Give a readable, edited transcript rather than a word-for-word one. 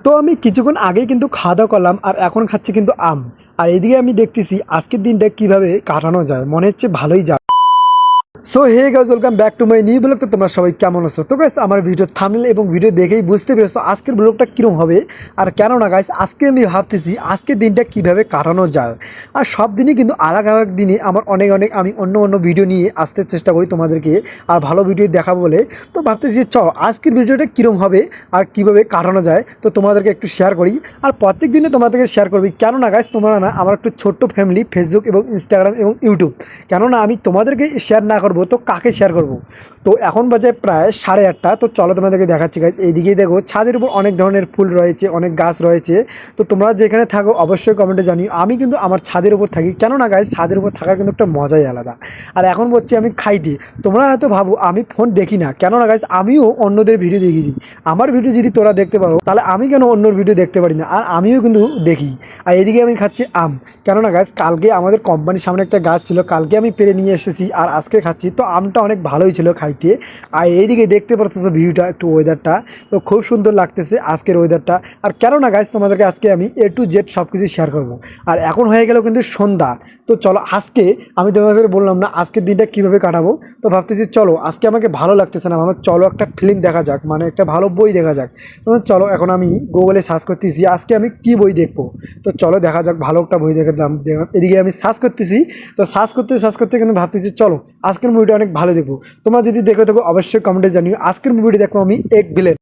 তো আমি কিছুক্ষণ আগেই কিন্তু খাওয়া দাওয়া করলাম আর এখন খাচ্ছি কিন্তু আম। আর এদিকে আমি দেখতেছি আজকের দিনটা কিভাবে কাটানো যায়, মনে হচ্ছে ভালোই যায়। So hey guys, welcome back to my new blog. তো তোমরা সবাই কেমন আছো? তো গাইস আমার ভিডিও থাম্বনেল এবং ভিডিও দেখেই বুঝতে পেরেছো আজকের ব্লগটা কীরকম হবে। আর কেন না গাইস, আজকে আমি ভাবতেছি আজকের দিনটা কিভাবে কাটানো যায়। আর সব দিনই কিন্তু আলাদা আলাদা দিনে আমার অনেক আমি অন্য ভিডিও নিয়ে আসতে চেষ্টা করি তোমাদেরকে, আর ভালো ভিডিও দেখাবো বলে। তো ভাবতেছি চলো আজকের ভিডিওটা কীরকম হবে আর কীভাবে কাটানো যায় তো তোমাদেরকে একটু শেয়ার করি। আর প্রত্যেক দিনে তোমাদেরকে শেয়ার করবি, কেননা গাইস তোমরা না আমার একটু ছোট্ট ফ্যামিলি, ফেসবুক এবং ইনস্টাগ্রাম এবং ইউটিউব, কেননা আমি তোমাদেরকে শেয়ার না করবো তো কাকে শেয়ার করব। তো এখন বাজে প্রায় 8:30। তো চলো তোমাদেরকে দেখাচ্ছি গাইস। এইদিকেই দেখো ছাদের উপর অনেক ধরনের ফুল রয়েছে, অনেক গাছ রয়েছে। তো তোমরা যেখানে থাকো অবশ্যই কমেন্টে জানিও। আমি কিন্তু আমার ছাদের উপর থাকি, কেননা গাইস ছাদের উপর থাকার কিন্তু একটা মজাই আলাদা। আর এখন বলছি আমি খাইতে, তোমরা হয়তো ভাবো আমি ফোন দেখি না, কেননা গাইস আমিও অন্যদের ভিডিও দেখি দিই। আমার ভিডিও যদি তোরা দেখতে পারো তাহলে আমি কেন অন্যর ভিডিও দেখতে পারি না, আর আমিও কিন্তু দেখি। আর এদিকে আমি খাচ্ছি আম, কেননা গাইস কালকে আমাদের কোম্পানির সামনে একটা গাছ ছিল, কালকে আমি পেরে নিয়ে এসেছি আর আজকে খাচ্ছি। তো আমটা অনেক ভালোই ছিল খাইতে। আর এইদিকে দেখতে পাচ্ছ ভিউটা, একটু ওয়েদারটা তো খুব সুন্দর লাগতেছে আজকের ওয়েদারটা। আর কেননা গাইস তোমাদেরকে আজকে আমি A to Z সব কিছু শেয়ার করবো। আর এখন হয়ে গেল কিন্তু সন্ধ্যা। তো চলো আজকে আমি তোমাদের বললাম না আজকের দিনটা কীভাবে কাটাবো। তো ভাবতেছি চলো আজকে আমাকে ভালো লাগতেছে না, ভাবলাম চলো একটা ফিল্ম দেখা যাক, মানে একটা ভালো বই দেখা যাক। তো চলো এখন আমি গুগলে সার্চ করতেছি আজকে আমি কী বই দেখবো। তো চলো দেখা যাক, ভালো একটা বই দেখলাম। এদিকে আমি সার্চ করতেছি, তো সার্চ করতে কিন্তু ভাবতেছি চলো আজকের মুভিটা অনেক ভালো দেখবো। তোমরা যদি দেখে থাকো অবশ্যই কমেন্টে জানিও। আজকের মুভিটি দেখো আমি এক ভিলেন।